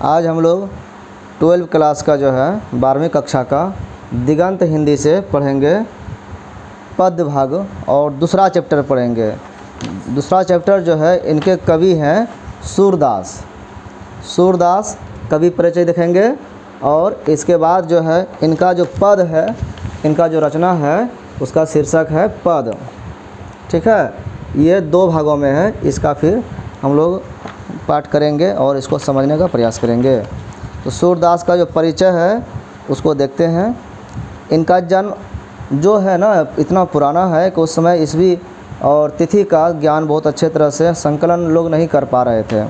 आज हम लोग 12 क्लास का जो है 12वीं कक्षा का दिगंत हिंदी से पढ़ेंगे पद्य भाग और दूसरा चैप्टर पढ़ेंगे। दूसरा चैप्टर जो है इनके कवि हैं सूरदास। सूरदास कवि परिचय देखेंगे और इसके बाद जो है इनका जो पद है, इनका जो रचना है उसका शीर्षक है पद। ठीक है, ये 2 भागों में है। इसका फिर हम लोग पाठ करेंगे और इसको समझने का प्रयास करेंगे। तो सूरदास का जो परिचय है उसको देखते हैं। इनका जन्म जो है ना इतना पुराना है कि उस समय ईस्वी और तिथि का ज्ञान बहुत अच्छे तरह से संकलन लोग नहीं कर पा रहे थे।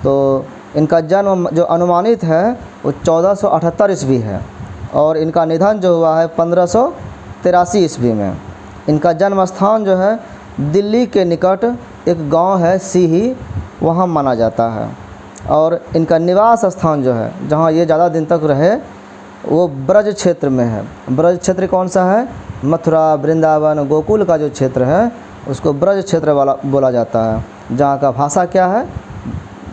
तो इनका जन्म जो अनुमानित है वो 1478 ईस्वी है और इनका निधन जो हुआ है 1583 ईस्वी में। इनका जन्म स्थान जो है दिल्ली के निकट एक गांव है सीही, वहाँ माना जाता है। और इनका निवास स्थान जो है जहाँ ये ज़्यादा दिन तक रहे वो ब्रज क्षेत्र में है। ब्रज क्षेत्र कौन सा है? मथुरा, वृंदावन, गोकुल का जो क्षेत्र है उसको ब्रज क्षेत्र वाला बोला जाता है। जहाँ का भाषा क्या है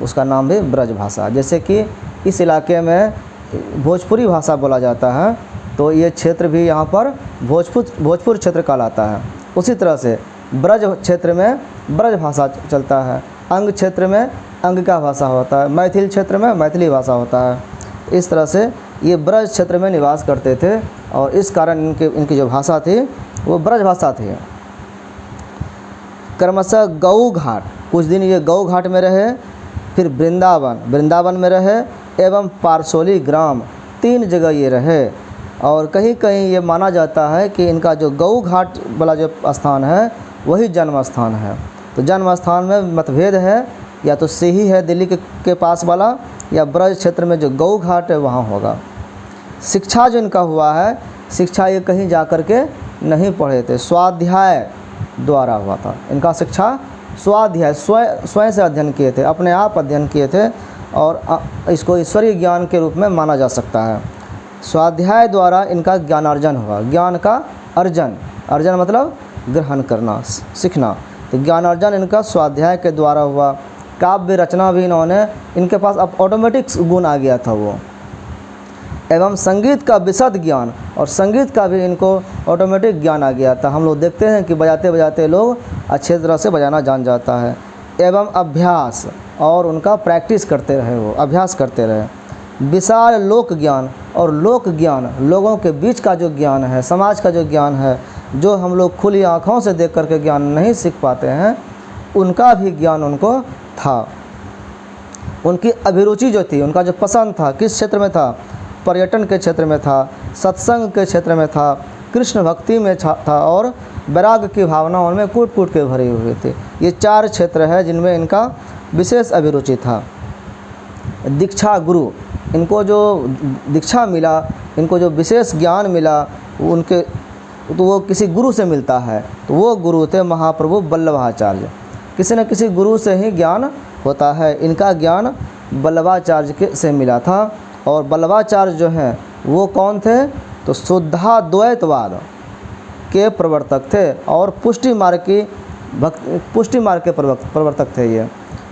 उसका नाम भी ब्रज भाषा। जैसे कि इस इलाके में भोजपुरी भाषा बोला जाता है तो ये क्षेत्र भी यहाँ पर भोजपुर क्षेत्र कहलाता है। उसी तरह से ब्रज क्षेत्र में ब्रज भाषा चलता है, अंग क्षेत्र में अंगिका भाषा होता है, मैथिल क्षेत्र में मैथिली भाषा होता है। इस तरह से ये ब्रज क्षेत्र में निवास करते थे और इस कारण इनकी जो भाषा थी वो ब्रज भाषा थी। क्रमशः गऊ घाट, कुछ दिन ये गऊ घाट में रहे, फिर वृंदावन में रहे एवं पारसोली ग्राम, 3 जगह ये रहे। और कहीं कहीं ये माना जाता है कि इनका जो गऊ घाट वाला जो स्थान है वही जन्म स्थान है। तो जन्म स्थान में मतभेद है, या तो सीही है दिल्ली के पास वाला, या ब्रज क्षेत्र में जो गऊ घाट है वहाँ होगा। शिक्षा जो इनका हुआ है, शिक्षा ये कहीं जा कर के नहीं पढ़े थे, स्वाध्याय द्वारा हुआ था। इनका शिक्षा स्वाध्याय स्वयं से अध्ययन किए थे, अपने आप अध्ययन किए थे और इसको ईश्वरीय ज्ञान के रूप में माना जा सकता है। स्वाध्याय द्वारा इनका ज्ञानार्जन हुआ। ज्ञान का अर्जन मतलब ग्रहण करना, सीखना। तो ज्ञानार्जन इनका स्वाध्याय के द्वारा हुआ। काव्य रचना भी इन्होंने, इनके पास अब ऑटोमेटिक गुण आ गया था वो। एवं संगीत का विशद ज्ञान, और संगीत का भी इनको ऑटोमेटिक ज्ञान आ गया था। हम लोग देखते हैं कि बजाते बजाते लोग अच्छे तरह से बजाना जान जाता है। एवं अभ्यास, और उनका प्रैक्टिस करते रहे, वो अभ्यास करते रहे। विशाल लोक ज्ञान, और लोक ज्ञान लोगों के बीच का जो ज्ञान है, समाज का जो ज्ञान है, जो हम लोग खुली आँखों से देख करके ज्ञान नहीं सीख पाते हैं, उनका भी ज्ञान उनको था। उनकी अभिरुचि जो थी, उनका जो पसंद था किस क्षेत्र में था? पर्यटन के क्षेत्र में था, सत्संग के क्षेत्र में था, कृष्ण भक्ति में था और वैराग्य की भावना उनमें कूट कूट के भरी हुई थी। ये 4 क्षेत्र है जिनमें इनका विशेष अभिरुचि था। दीक्षा गुरु, इनको जो दीक्षा मिला, इनको जो विशेष ज्ञान मिला उनके, तो वो किसी गुरु से मिलता है। तो वो गुरु थे महाप्रभु वल्लभाचार्य। किसी न किसी गुरु से ही ज्ञान होता है। इनका ज्ञान वल्लभाचार्य से मिला था। और वल्लभाचार्य जो हैं वो कौन थे? तो शुद्धाद्वैतवाद के प्रवर्तक थे और पुष्टि मार्ग के प्रवर्तक थे ये।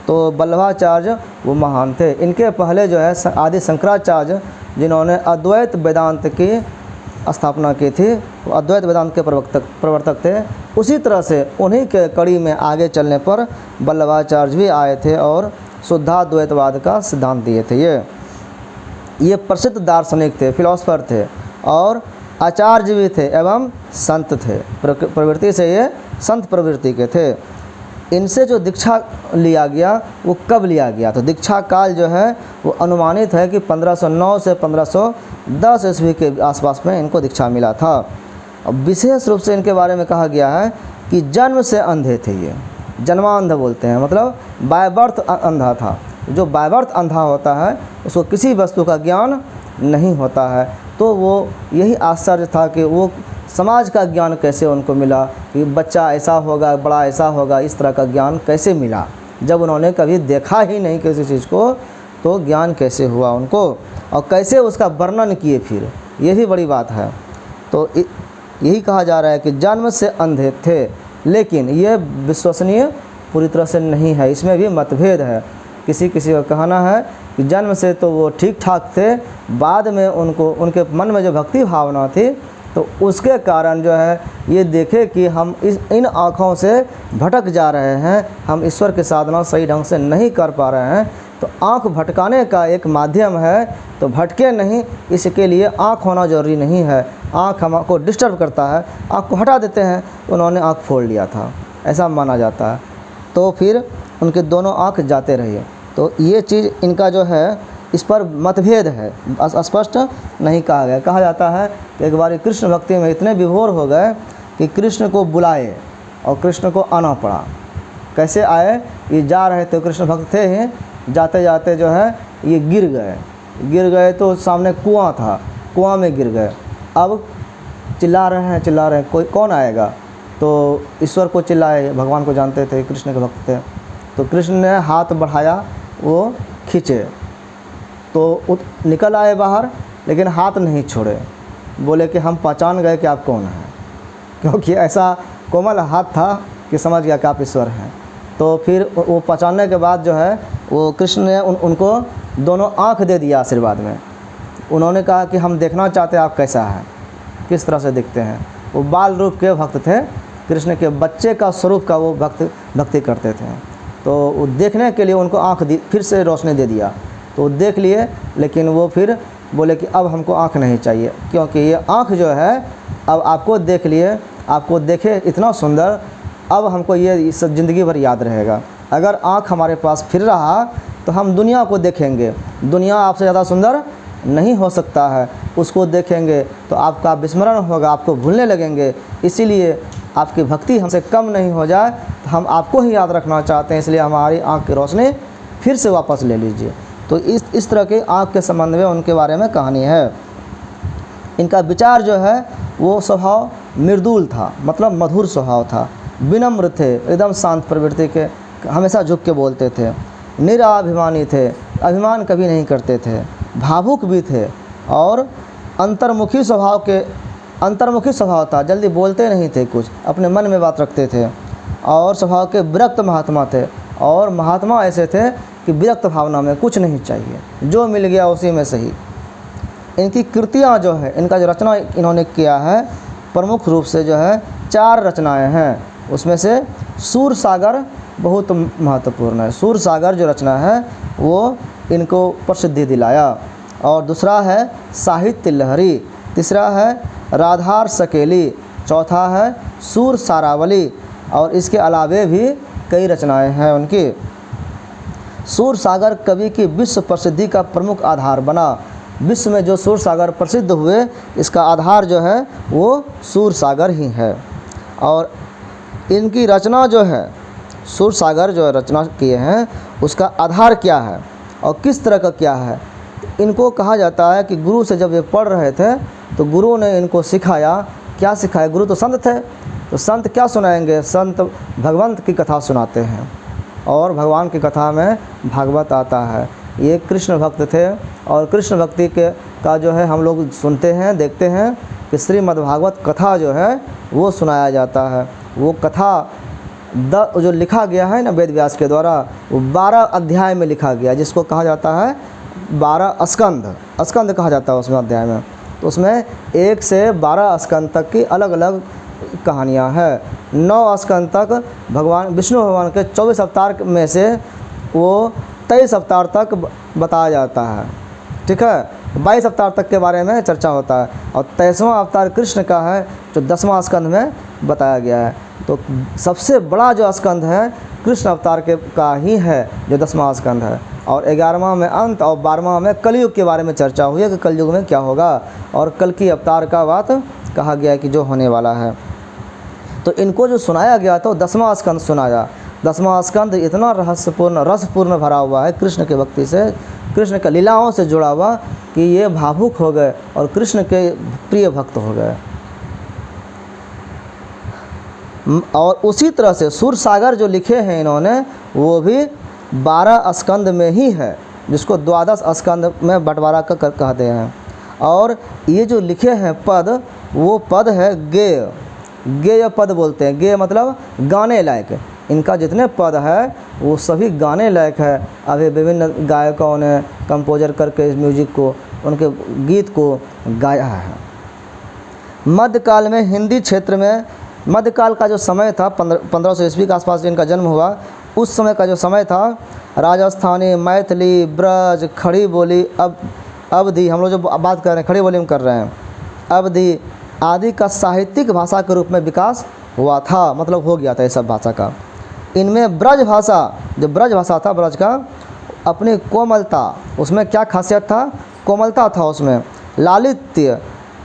तो वल्लभाचार्य वो महान थे। इनके पहले जो है आदि शंकराचार्य जिन्होंने अद्वैत वेदांत की स्थापना की थी, वो अद्वैत वेदांत के प्रवर्तक थे। उसी तरह से उन्हीं के कड़ी में आगे चलने पर वल्लभाचार्य भी आए थे और शुद्धाद्वैतवाद का सिद्धांत दिए थे। ये प्रसिद्ध दार्शनिक थे, फिलोसफर थे और आचार्य भी थे एवं संत थे। प्रवृत्ति से ये संत प्रवृत्ति के थे। इनसे जो दीक्षा लिया गया वो कब लिया गया? तो दीक्षा काल जो है वो अनुमानित है कि 1509 से 1510 ईस्वी के आसपास में इनको दीक्षा मिला था। अब विशेष रूप से इनके बारे में कहा गया है कि जन्म से अंधे थे ये। जन्मांध बोलते हैं, मतलब बाय बर्थ अंधा था। जो बाय बर्थ अंधा होता है उसको किसी वस्तु का ज्ञान नहीं होता है। तो वो यही आश्चर्य था कि वो समाज का ज्ञान कैसे उनको मिला, कि बच्चा ऐसा होगा, बड़ा ऐसा होगा, इस तरह का ज्ञान कैसे मिला? जब उन्होंने कभी देखा ही नहीं किसी चीज़ को, तो ज्ञान कैसे हुआ उनको, और कैसे उसका वर्णन किए फिर, ये भी बड़ी बात है। तो यही कहा जा रहा है कि जन्म से अंधे थे, लेकिन ये विश्वसनीय पूरी तरह से नहीं है, इसमें भी मतभेद है। किसी किसी का कहना है कि जन्म से तो वो ठीक ठाक थे, बाद में उनके मन में जो भक्ति भावना थी तो उसके कारण जो है ये देखे कि हम इन आँखों से भटक जा रहे हैं, हम ईश्वर की साधना सही ढंग से नहीं कर पा रहे हैं। तो आँख भटकाने का एक माध्यम है, तो भटके नहीं, इसके लिए आँख होना ज़रूरी नहीं है। आँख हमको डिस्टर्ब करता है, आँख को हटा देते हैं। उन्होंने आँख फोड़ लिया था, ऐसा माना जाता है। तो फिर उनके दोनों आँख जाते रहे। तो ये चीज़ इनका जो है इस पर मतभेद है, स्पष्ट नहीं कहा गया। कहा जाता है कि एक बार कृष्ण भक्ति में इतने विभोर हो गए कि कृष्ण को बुलाए और कृष्ण को आना पड़ा। कैसे आए? ये जा रहे थे, कृष्ण भक्त थे ही, जाते जाते जो है ये गिर गए तो सामने कुआं था, कुआं में गिर गए। अब चिल्ला रहे हैं कोई कौन आएगा? तो ईश्वर को चिल्लाए, भगवान को जानते थे, कृष्ण के भक्त थे। तो कृष्ण ने हाथ बढ़ाया, वो खींचे तो निकल आए बाहर, लेकिन हाथ नहीं छोड़े। बोले कि हम पहचान गए कि आप कौन हैं, क्योंकि ऐसा कोमल हाथ था कि समझ गया कि आप ईश्वर हैं। तो फिर वो पहचानने के बाद जो है वो कृष्ण ने उनको दोनों आँख दे दिया आशीर्वाद में। उन्होंने कहा कि हम देखना चाहते हैं आप कैसा है, किस तरह से दिखते हैं। वो बाल रूप के भक्त थे, कृष्ण के बच्चे का स्वरूप का वो भक्ति करते थे। तो वो देखने के लिए उनको आँख दी, फिर से रोशनी दे दिया। तो देख लिए, लेकिन वो फिर बोले कि अब हमको आँख नहीं चाहिए, क्योंकि ये आँख जो है अब आपको देख लिए, आपको देखे इतना सुंदर, अब हमको ये सब ज़िंदगी भर याद रहेगा। अगर आँख हमारे पास फिर रहा तो हम दुनिया को देखेंगे, दुनिया आपसे ज़्यादा सुंदर नहीं हो सकता है, उसको देखेंगे तो आपका विस्मरण होगा, आपको भूलने लगेंगे। इसीलिए आपकी भक्ति हमसे कम नहीं हो जाए, तो हम आपको ही याद रखना चाहते हैं, इसलिए हमारी आँख की रोशनी फिर से वापस ले लीजिए। तो इस तरह के आँख के संबंध में उनके बारे में कहानी है। इनका विचार जो है वो स्वभाव मृदुल था, मतलब मधुर स्वभाव था, विनम्र थे, एकदम शांत प्रवृत्ति के, हमेशा झुक के बोलते थे, निराभिमानी थे, अभिमान कभी नहीं करते थे, भावुक भी थे और अंतर्मुखी स्वभाव था, जल्दी बोलते नहीं थे, कुछ अपने मन में बात रखते थे और स्वभाव के विरक्त महात्मा थे। और महात्मा ऐसे थे कि विरक्त भावना में कुछ नहीं चाहिए, जो मिल गया उसी में सही। इनकी कृतियाँ जो है, इनका जो रचना इन्होंने किया है, प्रमुख रूप से जो है 4 रचनाएं हैं। उसमें से सूर सागर बहुत महत्वपूर्ण है। सूर सागर जो रचना है वो इनको प्रसिद्धि दिलाया। और दूसरा है साहित्य लहरी, तीसरा है राधार सकेली, चौथा है सूर सारावली, और इसके अलावे भी कई रचनाएं हैं उनकी। सूर सागर कवि की विश्व प्रसिद्धि का प्रमुख आधार बना। विश्व में जो सूर सागर प्रसिद्ध हुए, इसका आधार जो है वो सूर सागर ही है। और इनकी रचना जो है, सूर सागर जो रचना किए हैं, उसका आधार क्या है और किस तरह का क्या है। इनको कहा जाता है कि गुरु से जब ये पढ़ रहे थे तो गुरु ने इनको सिखाया। क्या सिखाया? गुरु तो संत थे, तो संत क्या सुनाएंगे? संत भगवंत की कथा सुनाते हैं, और भगवान की कथा में भागवत आता है। ये कृष्ण भक्त थे, और कृष्ण भक्ति का जो है हम लोग सुनते हैं, देखते हैं कि श्रीमद् भागवत कथा जो है वो सुनाया जाता है। वो कथा जो लिखा गया है ना वेद व्यास के द्वारा, वो 12 अध्याय में लिखा गया, जिसको कहा जाता है 12 स्कंद कहा जाता है उसमें अध्याय में। तो उसमें 1 से 12 स्कंद तक की अलग अलग कहानियाँ हैं। 9 स्कंद तक विष्णु भगवान के 24 अवतार में से वो 23 अवतार तक बताया जाता है, ठीक है। 22 अवतार तक के बारे में चर्चा होता है, और 23वां अवतार कृष्ण का है जो 10वां स्कंद में बताया गया है। तो सबसे बड़ा जो स्कंद है कृष्ण अवतार का ही है, जो 10वां स्कंद है। और 11वां में अंत और 12वां में कलयुग के बारे में चर्चा हुई है कि कलयुग में क्या होगा, और कल की अवतार का बात कहा गया है कि जो होने वाला है। तो इनको जो सुनाया गया तो 10वां स्कंद सुनाया। 10वां स्कंद इतना रसपूर्ण भरा हुआ है कृष्ण के भक्ति से, कृष्ण के लीलाओं से जुड़ा हुआ, कि ये भावुक हो गए और कृष्ण के प्रिय भक्त हो गए। और उसी तरह से सूर सागर जो लिखे हैं इन्होंने, वो भी 12 स्कंद में ही है, जिसको 12 स्कंद में बंटवारा कर कहते हैं। और ये जो लिखे हैं पद, वो पद है गेय पद बोलते हैं। गेय मतलब गाने लायक, इनका जितने पद है वो सभी गाने लायक है। अभी विभिन्न गायकों ने कंपोजर करके इस म्यूजिक को, उनके गीत को गाया है। मध्यकाल में हिंदी क्षेत्र में, मध्यकाल का जो समय था 1500 ईस्वी के आसपास इनका जन्म हुआ, उस समय का जो समय था राजस्थानी, मैथिली, ब्रज, खड़ी बोली, अवधी, हम लोग जो बात कर रहे हैं खड़ी बोली में कर रहे हैं, अवधी आदि का साहित्यिक भाषा के रूप में विकास हुआ था, मतलब हो गया था ये सब भाषा का। इनमें ब्रज भाषा, जो ब्रज भाषा था ब्रज का, अपनी कोमलता, उसमें क्या खासियत था, कोमलता था उसमें, लालित्य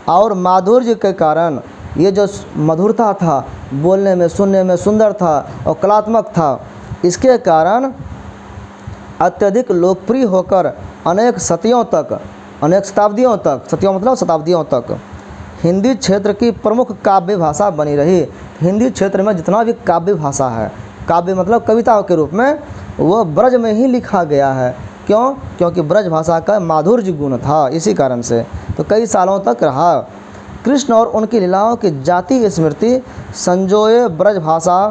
और माधुर्य के कारण ये जो मधुरता था, बोलने में सुनने में सुंदर था और कलात्मक था, इसके कारण अत्यधिक लोकप्रिय होकर अनेक सदियों तक, अनेक शताब्दियों तक, सदियों मतलब शताब्दियों तक हिंदी क्षेत्र की प्रमुख काव्य भाषा बनी रही। हिंदी क्षेत्र में जितना भी काव्य भाषा है, काव्य मतलब कविता के रूप में, वो ब्रज में ही लिखा गया है। क्यों? क्योंकि ब्रज भाषा का माधुर्य गुण था, इसी कारण से तो कई सालों तक रहा। कृष्ण और उनकी लीलाओं की जाति स्मृति संजोए ब्रज भाषा,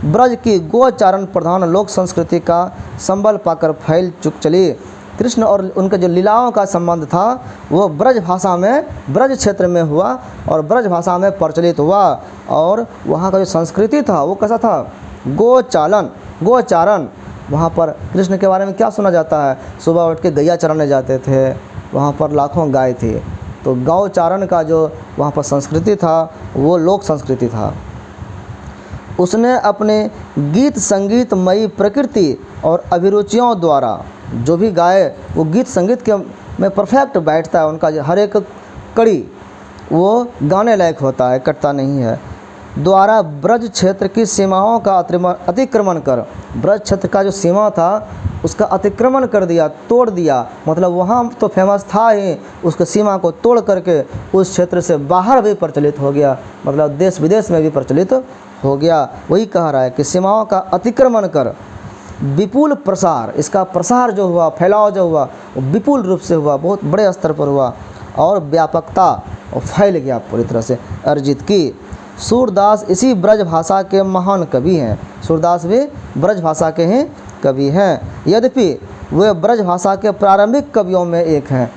ब्रज की गोचारण प्रधान लोक संस्कृति का संबल पाकर फैल चली। कृष्ण और उनके जो लीलाओं का संबंध था वो ब्रज भाषा में, ब्रज क्षेत्र में हुआ और ब्रज भाषा में प्रचलित हुआ। और वहाँ का जो संस्कृति था वो कैसा था, गोचालन, गोचारण। वहाँ पर कृष्ण के बारे में क्या सुना जाता है, सुबह उठ के गैया चराने जाते थे, वहाँ पर लाखों गाय थी। तो गौचारण का जो वहाँ पर संस्कृति था वो लोक संस्कृति था। उसने अपने गीत संगीतमयी प्रकृति और अभिरुचियों द्वारा जो भी गाए वो गीत संगीत के में परफेक्ट बैठता है, उनका जो हर एक कड़ी वो गाने लायक होता है, कटता नहीं है। द्वारा ब्रज क्षेत्र की सीमाओं का अतिक्रमण कर, ब्रज क्षेत्र का जो सीमा था उसका अतिक्रमण कर दिया, तोड़ दिया, मतलब वहाँ तो फेमस था ही, उसके सीमा को तोड़ करके उस क्षेत्र से बाहर भी प्रचलित हो गया, मतलब देश विदेश में भी प्रचलित हो गया। वही कह रहा है कि सीमाओं का अतिक्रमण कर विपुल प्रसार, इसका प्रसार जो हुआ, फैलाव जो हुआ वो विपुल रूप से हुआ, बहुत बड़े स्तर पर हुआ और व्यापकता और फैल गया, पूरी तरह से अर्जित की। सूरदास इसी ब्रज भाषा के महान कवि हैं, सूरदास भी ब्रज भाषा के ही कवि हैं। यद्यपि वे ब्रज भाषा के प्रारंभिक कवियों में एक हैं।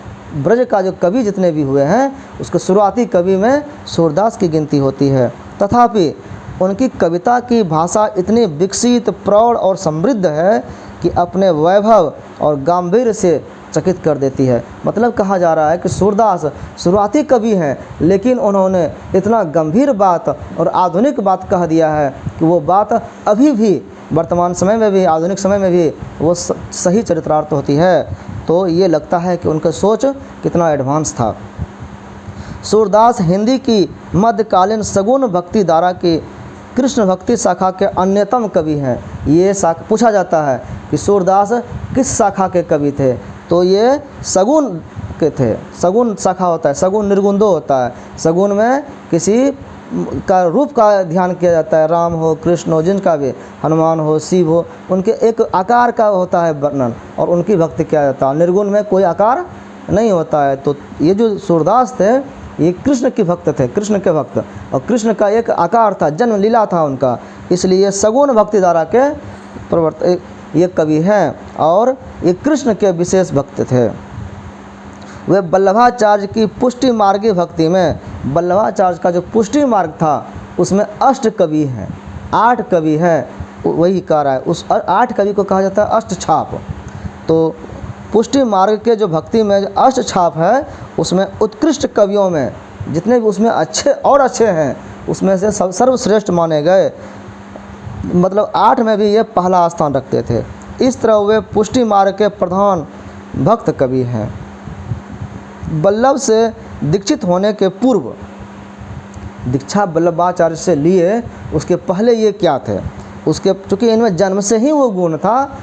ब्रज का जो कवि जितने भी हुए हैं उसके शुरुआती कवि में सूरदास की गिनती होती है। तथापि उनकी कविता की भाषा इतनी विकसित, प्रौढ़ और समृद्ध है कि अपने वैभव और गांभीर्य से चकित कर देती है। मतलब कहा जा रहा है कि सूरदास शुरुआती कवि हैं, लेकिन उन्होंने इतना गंभीर बात और आधुनिक बात कह दिया है कि वो बात अभी भी वर्तमान समय में भी, आधुनिक समय में भी वो सही चरित्रार्थ होती है। तो ये लगता है कि उनका सोच कितना एडवांस था। सूरदास हिंदी की मध्यकालीन सगुण भक्ति धारा की कृष्ण भक्ति शाखा के अन्यतम कवि हैं। ये शाखा पूछा जाता है कि सूरदास किस शाखा के कवि थे, तो ये सगुण के थे। सगुण शाखा होता है, सगुण निर्गुण दो होता है। सगुण में किसी का रूप का ध्यान किया जाता है, राम हो, कृष्ण हो, जिनका भी, हनुमान हो, शिव हो, उनके एक आकार का होता है वर्णन और उनकी भक्ति किया जाता है। निर्गुण में कोई आकार नहीं होता है। तो ये जो सूरदास थे ये कृष्ण के भक्त थे, कृष्ण के भक्त, और कृष्ण का एक आकार था, जन्म लीला था उनका, इसलिए सगुण भक्ति धारा के प्रवर्तक ये कवि हैं और ये कृष्ण के विशेष भक्त थे। वे वल्लभाचार्य की पुष्टि मार्गी भक्ति में, वल्लभाचार्य का जो पुष्टि मार्ग था उसमें 8 कवि हैं, 8 कवि हैं, वही कह रहा है। उस 8 कवि को कहा जाता है अष्टछाप। तो पुष्टि मार्ग के जो भक्ति में अष्टछाप है उसमें उत्कृष्ट कवियों में जितने भी उसमें अच्छे और अच्छे हैं उसमें से सर्वश्रेष्ठ माने गए, मतलब 8 में भी ये पहला स्थान रखते थे। इस तरह वे पुष्टि मार्ग के प्रधान भक्त कवि हैं। वल्लभ से दीक्षित होने के पूर्व, दीक्षा वल्लभाचार्य से लिए उसके पहले ये क्या थे, उसके चूँकि इनमें जन्म से ही वो गुण था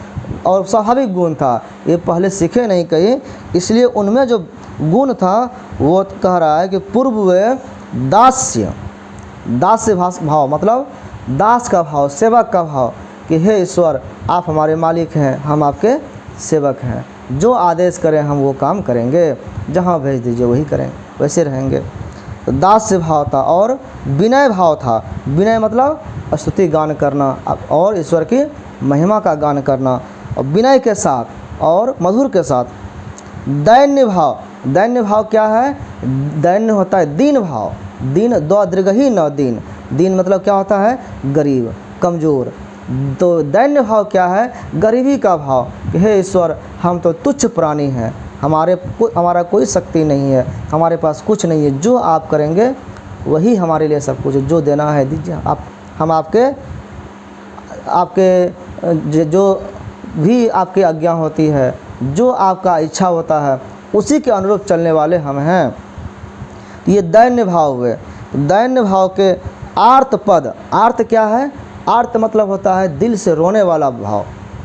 और स्वाभाविक गुण था, ये पहले सीखे नहीं कहीं, इसलिए उनमें जो गुण था वो कह रहा है कि पूर्व वे दास्य भाव, मतलब दास का भाव, सेवक का भाव कि हे ईश्वर आप हमारे मालिक हैं, हम आपके सेवक हैं, जो आदेश करें हम वो काम करेंगे, जहाँ भेज दीजिए वही करें, वैसे रहेंगे। तो दास्य भाव था और विनय भाव था। विनय मतलब स्तुति गान करना और ईश्वर की महिमा का गान करना, और विनय के साथ और मधुर के साथ। दैन्य भाव, दैन्य भाव क्या है? दैन्य होता है दीन भाव। दीन दो दीर्घही न दीन, दीन मतलब क्या होता है? गरीब, कमज़ोर। तो दैन्य भाव क्या है? गरीबी का भाव कि हे ईश्वर, हम तो तुच्छ प्राणी हैं, हमारा कोई शक्ति नहीं है, हमारे पास कुछ नहीं है, जो आप करेंगे वही हमारे लिए सब कुछ है, जो देना है दीजिए आप, हम आपके जो भी आपकी आज्ञा होती है, जो आपका इच्छा होता है, उसी के अनुरूप चलने वाले हम हैं। ये दैन्य भाव हुए। दैन्य भाव के आर्त पद, आर्त क्या है? आर्त मतलब होता है दिल से रोने वाला भाव,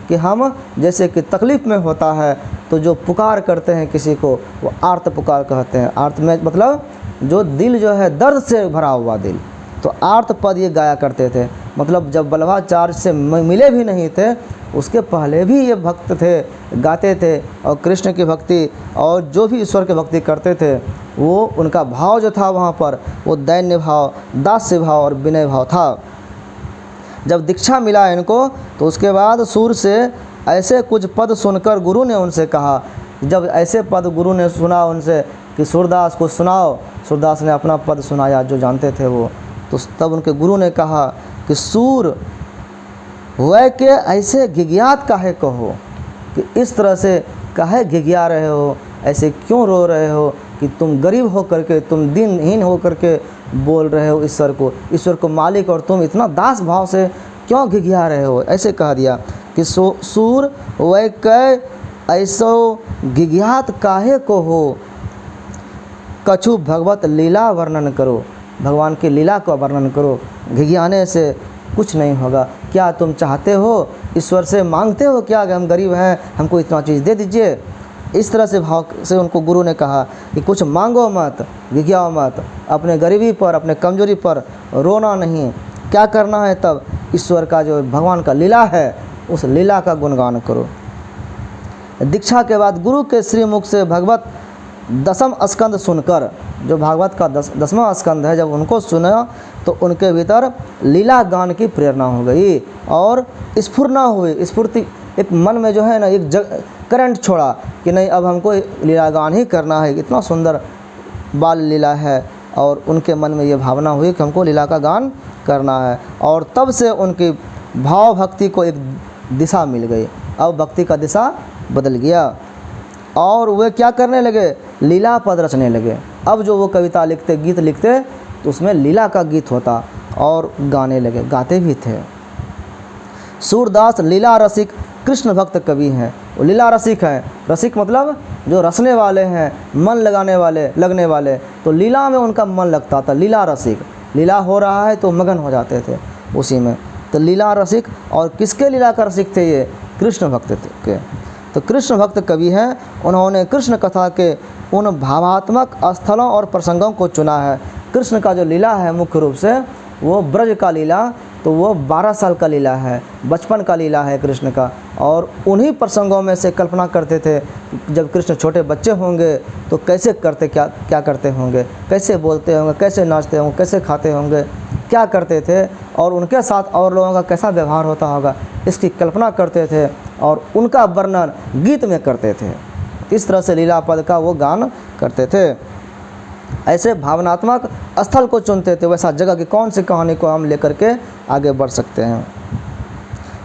कि हम जैसे कि तकलीफ़ में होता है तो जो पुकार करते हैं किसी को, वो आर्त पुकार कहते हैं। आर्त में मतलब जो दिल जो है दर्द से भरा हुआ दिल। तो आर्त पद ये गाया करते थे। मतलब जब वल्लभाचार्य से मिले भी नहीं थे, उसके पहले भी ये भक्त थे, गाते थे, और कृष्ण की भक्ति और जो भी ईश्वर की भक्ति करते थे, वो उनका भाव जो था वहाँ पर, वो दैन्य भाव, दास्य भाव और विनय भाव था। जब दीक्षा मिला इनको, तो उसके बाद सूर से ऐसे कुछ पद सुनकर गुरु ने उनसे कहा, जब ऐसे पद गुरु ने सुना उनसे कि सूरदास को सुनाओ, सूरदास ने अपना पद सुनाया जो जानते थे वो। तो तब उनके गुरु ने कहा कि सूर वह के ऐसे घिघियात काहे कहो, कि इस तरह से काहे घिघिया रहे हो, ऐसे क्यों रो रहे हो, कि तुम गरीब हो करके, तुम दीनहीन हो करके बोल रहे हो ईश्वर को मालिक, और तुम इतना दास भाव से क्यों घिघिया रहे हो। ऐसे कह दिया कि सूर वह कै ऐसो घिघियात काहे को हो, कछु भगवत लीला वर्णन करो, भगवान की लीला का वर्णन करो, घिघियाने से कुछ नहीं होगा। क्या तुम चाहते हो, ईश्वर से मांगते हो क्या कि हम गरीब हैं, हमको इतना चीज़ दे दीजिए? इस तरह से भाव से उनको गुरु ने कहा कि कुछ मांगो मत, घिघियाओ मत, अपने गरीबी पर, अपने कमजोरी पर रोना नहीं। क्या करना है? तब ईश्वर का जो भगवान का लीला है, उस लीला का गुणगान करो। दीक्षा के बाद गुरु के श्री मुख से भगवत दसम स्कंद सुनकर, जो भागवत का 10वां स्कंद है, जब उनको सुना तो उनके भीतर लीला गान की प्रेरणा हो गई और स्फुरना हुई। स्फूर्ति एक मन में जो है ना, एक करंट छोड़ा कि नहीं, अब हमको लीला गान ही करना है। इतना सुंदर बाल लीला है, और उनके मन में ये भावना हुई कि हमको लीला का गान करना है। और तब से उनकी भाव भक्ति को एक दिशा मिल गई। अब भक्ति का दिशा बदल गया और वे क्या करने लगे? लीला पद रचने लगे। अब जो वो कविता लिखते, गीत लिखते, तो उसमें लीला का गीत होता और गाने लगे, गाते भी थे। सूरदास लीला रसिक कृष्ण भक्त कवि हैं। वो लीला रसिक हैं। रसिक मतलब जो रसने वाले हैं, मन लगने वाले। तो लीला में उनका मन लगता था, लीला रसिक। लीला हो रहा है तो मगन हो जाते थे उसी में। तो लीला रसिक, और किसके लीला का रसिक थे ये? कृष्ण भक्त के। तो कृष्ण भक्त कवि हैं। उन्होंने कृष्ण कथा के उन भावात्मक स्थलों और प्रसंगों को चुना है। कृष्ण का जो लीला है मुख्य रूप से वो ब्रज का लीला, तो वो 12 साल का लीला है, बचपन का लीला है कृष्ण का। और उन्हीं प्रसंगों में से कल्पना करते थे जब कृष्ण छोटे बच्चे होंगे तो कैसे करते, क्या करते होंगे, कैसे बोलते होंगे, कैसे नाचते होंगे, कैसे खाते होंगे, क्या करते थे, और उनके साथ और लोगों का कैसा व्यवहार होता होगा, इसकी कल्पना करते थे और उनका वर्णन गीत में करते थे। इस तरह से लीला पद का वो गान करते थे। ऐसे भावनात्मक स्थल को चुनते थे, वैसा जगह की कौन सी कहानी को हम लेकर के आगे बढ़ सकते हैं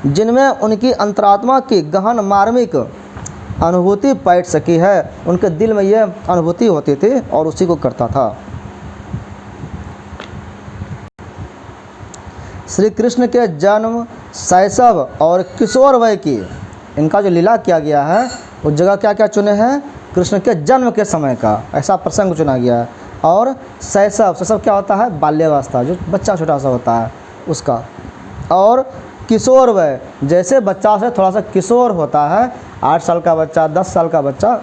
जिनमें उनकी अंतरात्मा की गहन मार्मिक अनुभूति पैठ सकी है। उनके दिल में ये अनुभूति होती थी और उसी को करता था। श्री कृष्ण के जन्म, शैशव और किशोर वय की इनका जो लीला किया गया है, उस जगह क्या क्या चुने हैं? कृष्ण के जन्म के समय का ऐसा प्रसंग चुना गया है। और शैशव क्या होता है? बाल्यावस्था, जो बच्चा छोटा सा होता है उसका। और किशोर वय, जैसे बच्चा से थोड़ा सा किशोर होता है, 8 साल का बच्चा, 10 साल का बच्चा,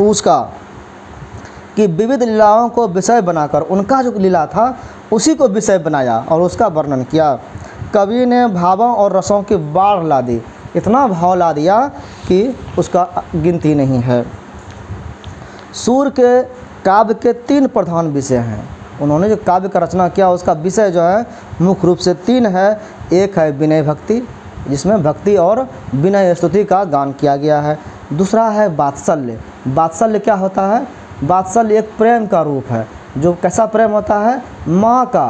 उसका कि विविध लीलाओं को विषय बनाकर, उनका जो लीला था उसी को विषय बनाया और उसका वर्णन किया। कवि ने भावों और रसों की बाढ़ ला दी, इतना भाव ला दिया कि उसका गिनती नहीं है। सूर के काव्य के 3 प्रधान विषय हैं। उन्होंने जो काव्य का रचना किया उसका विषय जो है मुख्य रूप से 3 है। एक है विनय भक्ति, जिसमें भक्ति और विनय स्तुति का गान किया गया है। दूसरा है वात्सल्य। वात्सल्य क्या होता है? वात्सल्य एक प्रेम का रूप है। जो कैसा प्रेम होता है? माँ का,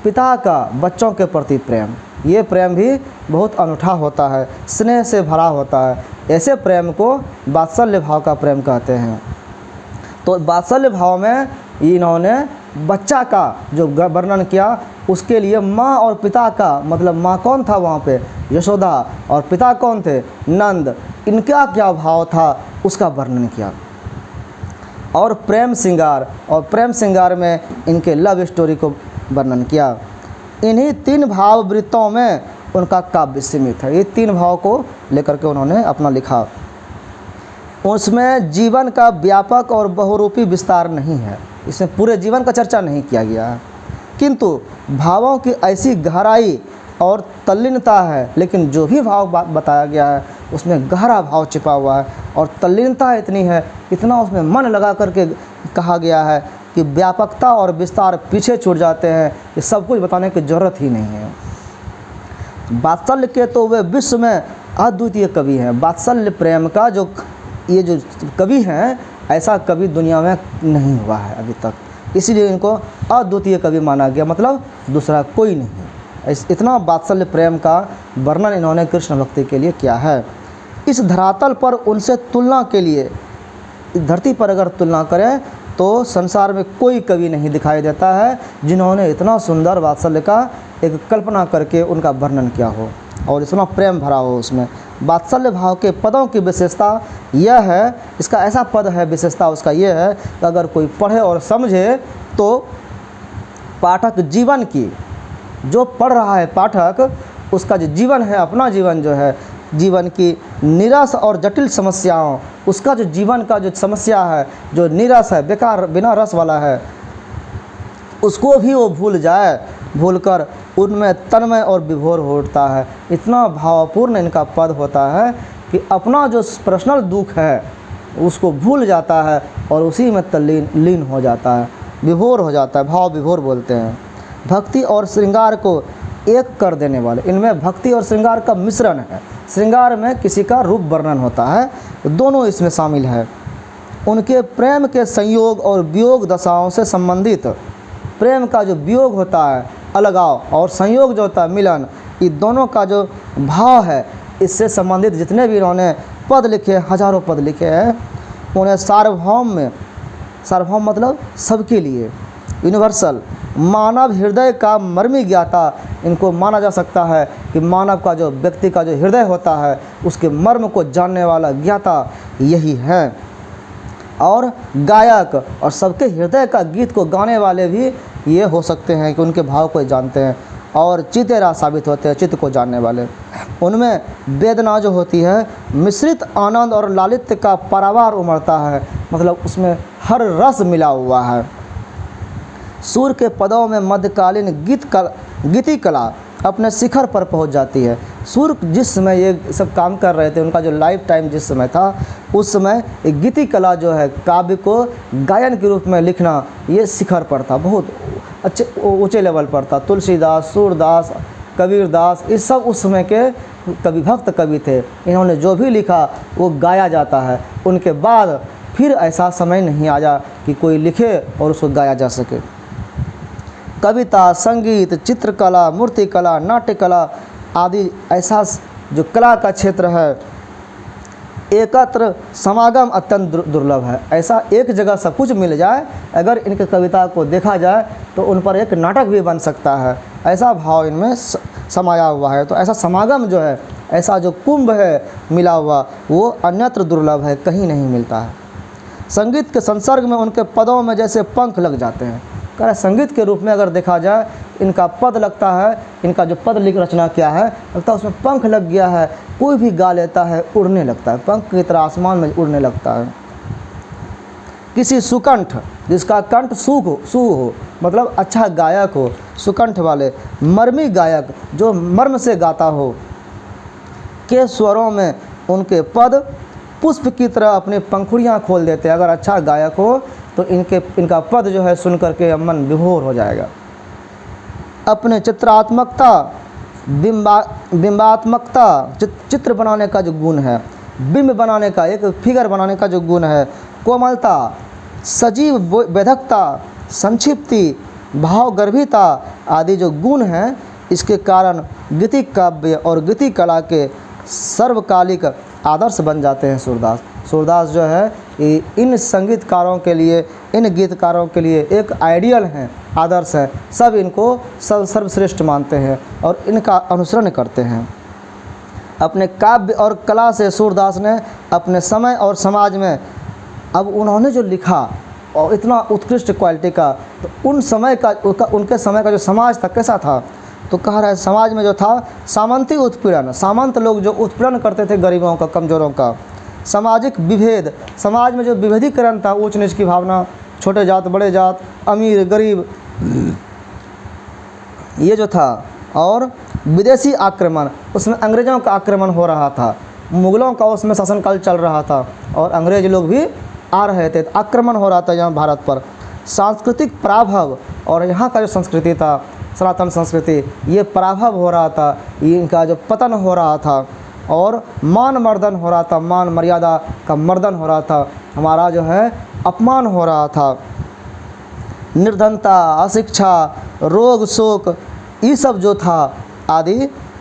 पिता का बच्चों के प्रति प्रेम। ये प्रेम भी बहुत अनूठा होता है, स्नेह से भरा होता है। ऐसे प्रेम को वात्सल्य भाव का प्रेम कहते हैं। तो वात्सल्य भाव में इन्होंने बच्चा का जो वर्णन किया, उसके लिए माँ और पिता का, मतलब माँ कौन था वहाँ पे? यशोदा, और पिता कौन थे? नंद। इनका क्या भाव था उसका वर्णन किया। और प्रेम श्रृंगार, और प्रेम श्रृंगार में इनके लव स्टोरी को वर्णन किया। इन्हीं 3 भाव वृत्तों में उनका काव्य सीमित है। ये 3 भाव को लेकर के उन्होंने अपना लिखा। उसमें जीवन का व्यापक और बहुरूपी विस्तार नहीं है, इसमें पूरे जीवन का चर्चा नहीं किया गया है, किंतु भावों की ऐसी गहराई और तल्लीनता है। लेकिन जो भी भाव बताया गया है उसमें गहरा भाव छिपा हुआ है और तल्लीनता इतनी है, इतना उसमें मन लगा करके कहा गया है कि व्यापकता और विस्तार पीछे छूट जाते हैं, ये सब कुछ बताने की ज़रूरत ही नहीं है। वात्सल्य के तो वे विश्व में अद्वितीय कवि हैं। वात्सल्य प्रेम का जो ये जो कवि हैं, ऐसा कवि दुनिया में नहीं हुआ है अभी तक, इसीलिए इनको अद्वितीय कवि माना गया, मतलब दूसरा कोई नहीं। इतना वात्सल्य प्रेम का वर्णन इन्होंने कृष्ण भक्ति के लिए किया है। इस धरातल पर उनसे तुलना के लिए, इस धरती पर अगर तुलना करें तो संसार में कोई कवि नहीं दिखाई देता है जिन्होंने इतना सुंदर वात्सल्य का एक कल्पना करके उनका वर्णन किया हो और इतना प्रेम भरा हो उसमें। वात्सल्य भाव के पदों की विशेषता यह है, इसका ऐसा पद है, विशेषता उसका यह है कि अगर कोई पढ़े और समझे तो पाठक जीवन की, जो पढ़ रहा है पाठक, उसका जो जीवन है, अपना जीवन जो है, जीवन की निरस और जटिल समस्याओं, उसका जो जीवन का जो समस्या है, जो निरस है, बेकार बिना रस वाला है, उसको भी वो भूल जाए, भूलकर उनमें तन्मय और विभोर हो उठता है। इतना भावपूर्ण इनका पद होता है कि अपना जो पर्सनल दुख है उसको भूल जाता है और उसी में लीन हो जाता है, विभोर हो जाता है, भाव विभोर बोलते हैं। भक्ति और श्रृंगार को एक कर देने वाले, इनमें भक्ति और श्रृंगार का मिश्रण है। श्रृंगार में किसी का रूप वर्णन होता है, दोनों इसमें शामिल है। उनके प्रेम के संयोग और वियोग दशाओं से संबंधित, प्रेम का जो वियोग होता है, अलगाव, और संयोग जो होता है, मिलन, ये दोनों का जो भाव है, इससे संबंधित जितने भी इन्होंने पद लिखे, हजारों पद लिखे हैं, उन्हें सार्वभौम में, सार्वभौम मतलब सबके लिए, यूनिवर्सल, मानव हृदय का मर्मी ज्ञाता इनको माना जा सकता है कि मानव का जो, व्यक्ति का जो हृदय होता है, उसके मर्म को जानने वाला ज्ञाता यही है। और गायक, और सबके हृदय का गीत को गाने वाले भी ये हो सकते हैं कि उनके भाव को जानते हैं और चितेरा साबित होते हैं, चित्त को जानने वाले। उनमें वेदना जो होती है, मिश्रित आनंद और लालित्य का पारावार उमड़ता है, मतलब उसमें हर रस मिला हुआ है। सूर के पदों में मध्यकालीन गीति कला अपने शिखर पर पहुंच जाती है। सूर जिस समय ये सब काम कर रहे थे, उनका जो लाइफ टाइम जिस समय था, उस समय गीति कला जो है, काव्य को गायन के रूप में लिखना, ये शिखर पर था, बहुत अच्छे ऊंचे लेवल पर था। तुलसीदास, सूरदास, कबीरदास, ये सब उस समय के कवि, भक्त कवि थे। इन्होंने जो भी लिखा वो गाया जाता है। उनके बाद फिर ऐसा समय नहीं आया कि कोई लिखे और उसको गाया जा सके। कविता, संगीत, चित्रकला, मूर्तिकला, नाट्यकला आदि ऐसा जो कला का क्षेत्र है, एकत्र समागम अत्यंत दुर्लभ है। ऐसा एक जगह सब कुछ मिल जाए, अगर इनके कविता को देखा जाए तो उन पर एक नाटक भी बन सकता है, ऐसा भाव इनमें समाया हुआ है। तो ऐसा समागम जो है, ऐसा जो कुंभ है मिला हुआ, वो अन्यत्र दुर्लभ है, कहीं नहीं मिलता है। संगीत के संसर्ग में उनके पदों में जैसे पंख लग जाते हैं। कह रहे संगीत के रूप में अगर देखा जाए, इनका पद लगता है, इनका जो पद लिख रचना किया है, लगता है उसमें पंख लग गया है, कोई भी गा लेता है, उड़ने लगता है, पंख की तरह आसमान में उड़ने लगता है। किसी सुकंठ, जिसका कंठ सु हो, मतलब अच्छा गायक हो, सुकंठ वाले, मर्मी गायक जो मर्म से गाता हो, के स्वरों में उनके पद पुष्प की तरह अपनी पंखुड़ियाँ खोल देते हैं। अगर अच्छा गायक हो तो इनका पद जो है सुन करके मन विभोर हो जाएगा। अपने चित्रात्मकता, बिंबात्मकता, चित्र बनाने का जो गुण है, बिंब बनाने का, एक फिगर बनाने का जो गुण है, कोमलता, सजीव वेधकता, संक्षिप्ति, भावगर्भिता आदि जो गुण हैं, इसके कारण गीतिक काव्य और गीतिक कला के सर्वकालिक आदर्श बन जाते हैं सूरदास। सूरदास जो है इन संगीतकारों के लिए, इन गीतकारों के लिए एक आइडियल हैं, आदर्श है। सब इनको सर्वश्रेष्ठ मानते हैं और इनका अनुसरण करते हैं। अपने काव्य और कला से सूरदास ने अपने समय और समाज में, अब उन्होंने जो लिखा और इतना उत्कृष्ट क्वालिटी का, तो उन समय का, उनके समय का जो समाज था कैसा था, तो कह रहा है समाज में जो था सामंती उत्पीड़न, सामंत लोग जो उत्पीड़न करते थे गरीबों का, कमज़ोरों का, सामाजिक विभेद, समाज में जो विभेदीकरण था, ऊंच नीच की भावना, छोटे जात बड़े जात, अमीर गरीब, ये जो था, और विदेशी आक्रमण, उसमें अंग्रेज़ों का आक्रमण हो रहा था, मुग़लों का उसमें शासनकाल चल रहा था और अंग्रेज़ लोग भी आ रहे थे, आक्रमण हो रहा था यहाँ भारत पर। सांस्कृतिक पराभव, और यहाँ का जो संस्कृति था, सनातन संस्कृति, ये पराभव हो रहा था, ये इनका जो पतन हो रहा था और मान मर्दन हो रहा था, मान मर्यादा का मर्दन हो रहा था, हमारा जो है अपमान हो रहा था। निर्धनता, अशिक्षा, रोग शोक, ये सब जो था आदि